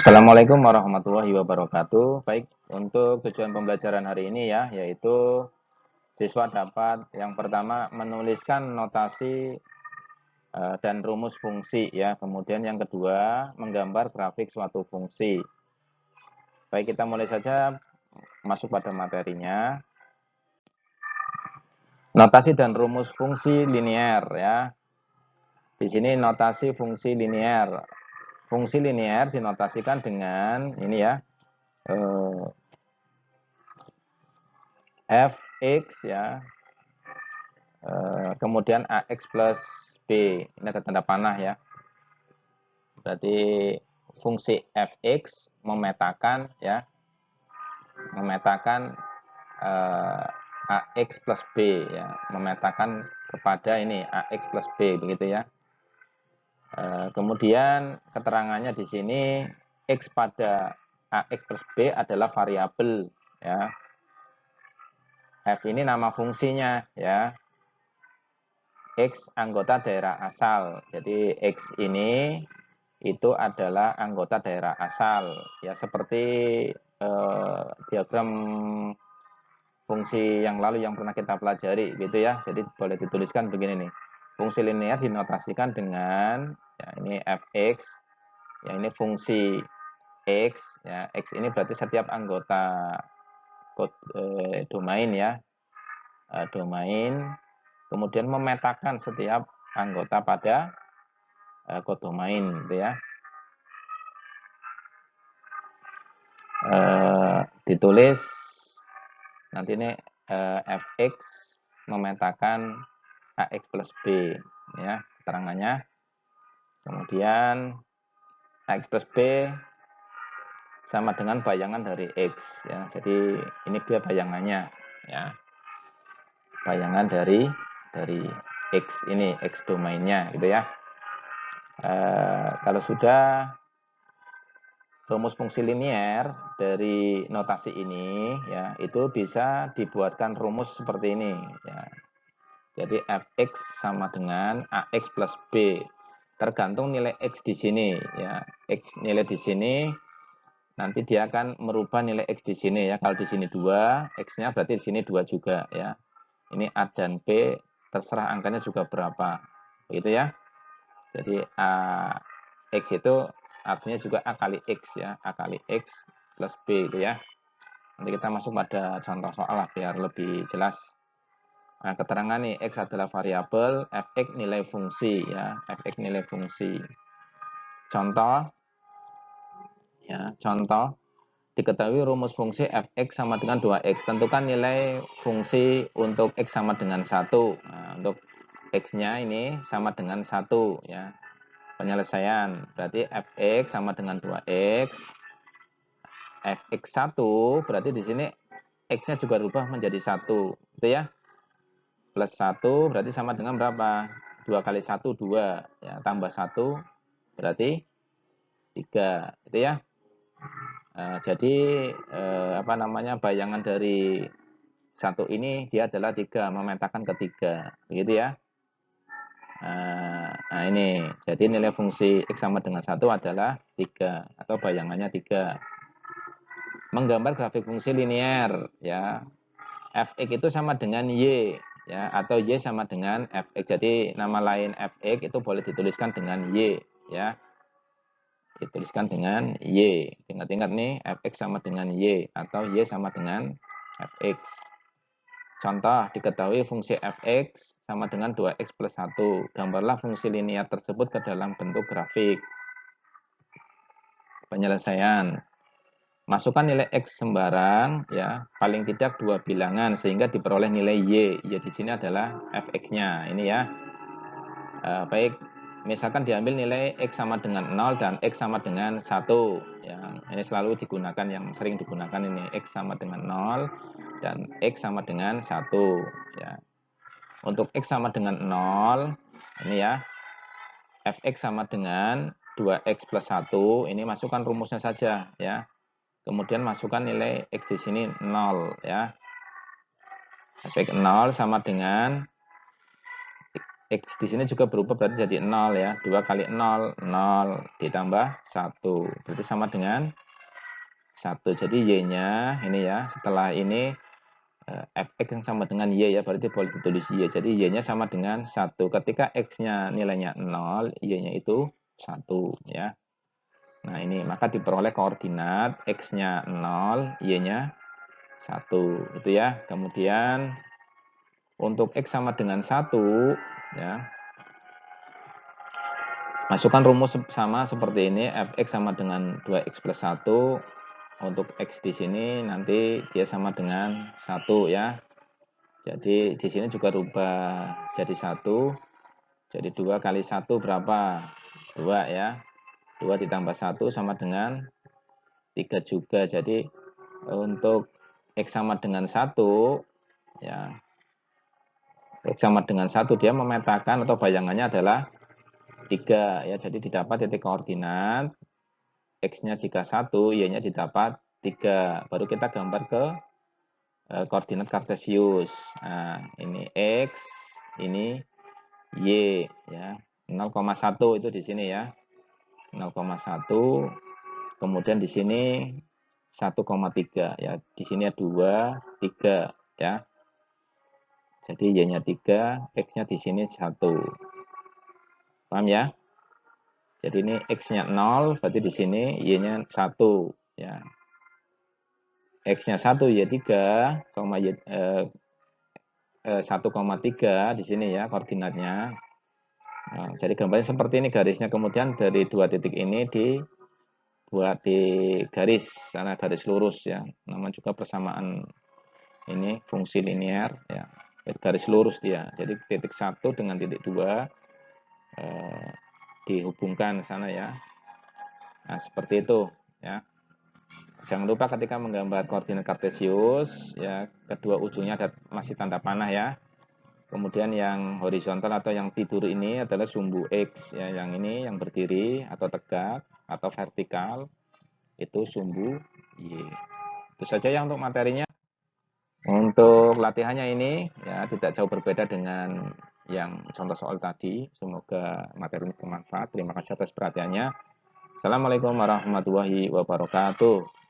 Assalamualaikum warahmatullahi wabarakatuh. Baik, untuk tujuan pembelajaran hari ini ya, yaitu siswa dapat yang pertama menuliskan notasi dan rumus fungsi ya. Kemudian yang kedua menggambar grafik suatu fungsi. Baik, kita mulai saja masuk pada materinya. Notasi dan rumus fungsi linear ya. Di sini notasi fungsi linear. Fungsi linear dinotasikan dengan ini ya. Fx ya, kemudian ax plus b, ini ada tanda panah ya. Berarti fungsi fx memetakan ya, memetakan ax plus b ya, memetakan kepada ini ax plus b begitu ya. Kemudian keterangannya di sini x pada ax plus b adalah variabel ya. F ini nama fungsinya ya. X anggota daerah asal. Jadi X ini itu adalah anggota daerah asal. Ya seperti diagram fungsi yang lalu yang pernah kita pelajari gitu ya. Jadi boleh dituliskan begini nih. Fungsi linear dinotasikan dengan ya ini fx. Ya ini fungsi x ya. X ini berarti setiap anggota domain ya. Domain, kemudian memetakan setiap anggota pada kodomain gitu ya. Ditulis nanti ini fx memetakan ax plus b ya keterangannya. Kemudian ax plus b sama dengan bayangan dari x ya. Jadi ini dia bayangannya ya. Bayangan dari x ini, x domainnya gitu ya. Kalau sudah rumus fungsi linear dari notasi ini ya itu bisa dibuatkan rumus seperti ini ya. Jadi fx sama dengan ax plus b tergantung nilai x di sini ya. X nilai di sini nanti dia akan merubah nilai x di sini ya. Kalau di sini 2, x-nya berarti di sini 2 juga ya. Ini a dan b terserah angkanya juga berapa. Begitu ya. Jadi x itu artinya juga a kali x ya, a kali x plus b itu ya. Nanti kita masuk pada contoh soal lah biar lebih jelas. Nah, keterangan nih x adalah variabel, fx nilai fungsi ya, fx nilai fungsi. Contoh ya, contoh diketahui rumus fungsi fx sama dengan 2x. Tentukan nilai fungsi untuk x sama dengan 1. Nah, untuk x-nya ini sama dengan 1 ya. Penyelesaian berarti fx sama dengan 2x. Fx1 berarti di sini x-nya juga berubah menjadi 1 gitu ya. Plus 1 berarti sama dengan berapa? 2 kali 1 2 ya, tambah 1 berarti 3 gitu ya. Jadi apa namanya, bayangan dari 1 ini dia adalah 3, memetakan ketiga begitu ya. Nah ini, jadi nilai fungsi x sama dengan 1 adalah 3 atau bayangannya 3. Menggambar grafik fungsi linear ya. Fx itu sama dengan y ya, atau y sama dengan fx. Jadi nama lain fx itu boleh dituliskan dengan y ya. Dituliskan dengan y. Ingat-ingat nih, fx sama dengan y atau y sama dengan fx. Contoh, diketahui fungsi fx sama dengan 2x plus 1. Gambarlah fungsi linear tersebut ke dalam bentuk grafik. Penyelesaian. Masukkan nilai x sembarang ya, paling tidak 2 bilangan sehingga diperoleh nilai y. Y di sini adalah fx-nya. Ini ya. Baik, misalkan diambil nilai x sama dengan 0 dan x sama dengan 1. Yang ini selalu digunakan, yang sering digunakan ini x sama dengan 0 dan x sama dengan 1 ya. Untuk x sama dengan 0 ini ya. Fx sama dengan 2x plus 1. Ini masukkan rumusnya saja ya. Kemudian masukkan nilai x di sini 0 ya. Fx 0 sama dengan X di sini juga berubah berarti jadi 0 ya. 2 kali 0, 0 ditambah 1. Berarti sama dengan 1. Jadi Y-nya ini ya, setelah ini fx yang sama dengan Y ya, berarti boleh ditulis Y. Jadi Y-nya sama dengan 1. Ketika X-nya nilainya 0, Y-nya itu 1 ya. Nah ini, maka diperoleh koordinat X-nya 0, Y-nya 1. Itu ya. Kemudian untuk X sama dengan 1 ya. Masukkan rumus sama seperti ini, fx sama dengan 2x plus 1. Untuk X di sini nanti dia sama dengan 1 ya. Jadi di sini juga rubah jadi 1. Jadi 2 kali 1 berapa? 2 ya. 2 ditambah 1 sama dengan 3 juga. Jadi untuk X sama dengan 1 ya. X sama dengan 1 dia memetakan atau bayangannya adalah 3 ya. Jadi didapat titik koordinat X-nya jika 1, Y-nya didapat 3. Baru kita gambar ke koordinat kartesius. Nah, ini X, ini Y ya. 0,1 itu di sini ya. 0,1. Kemudian di sini 1,3 ya. Di sini 2, 3 ya. Jadi Y-nya 3, X-nya di sini 1. Paham ya? Jadi ini X-nya 0, berarti di sini Y-nya 1 ya. X-nya 1, Y 3, 1,3 di sini ya koordinatnya. Nah, jadi gambarnya seperti ini garisnya. Kemudian dari dua titik ini dibuat di garis, sana garis lurus ya. Namanya juga persamaan ini fungsi linear ya. Garis lurus dia. Jadi titik 1 dengan titik 2 dihubungkan sana ya. Nah, seperti itu ya. Jangan lupa ketika menggambar koordinat kartesius ya, kedua ujungnya ada masih tanda panah ya. Kemudian yang horizontal atau yang tidur ini adalah sumbu X ya, yang ini yang berdiri atau tegak atau vertikal itu sumbu Y. Itu saja ya untuk materinya. Untuk latihannya ini ya tidak jauh berbeda dengan yang contoh soal tadi. Semoga materi ini bermanfaat. Terima kasih atas perhatiannya. Assalamualaikum warahmatullahi wabarakatuh.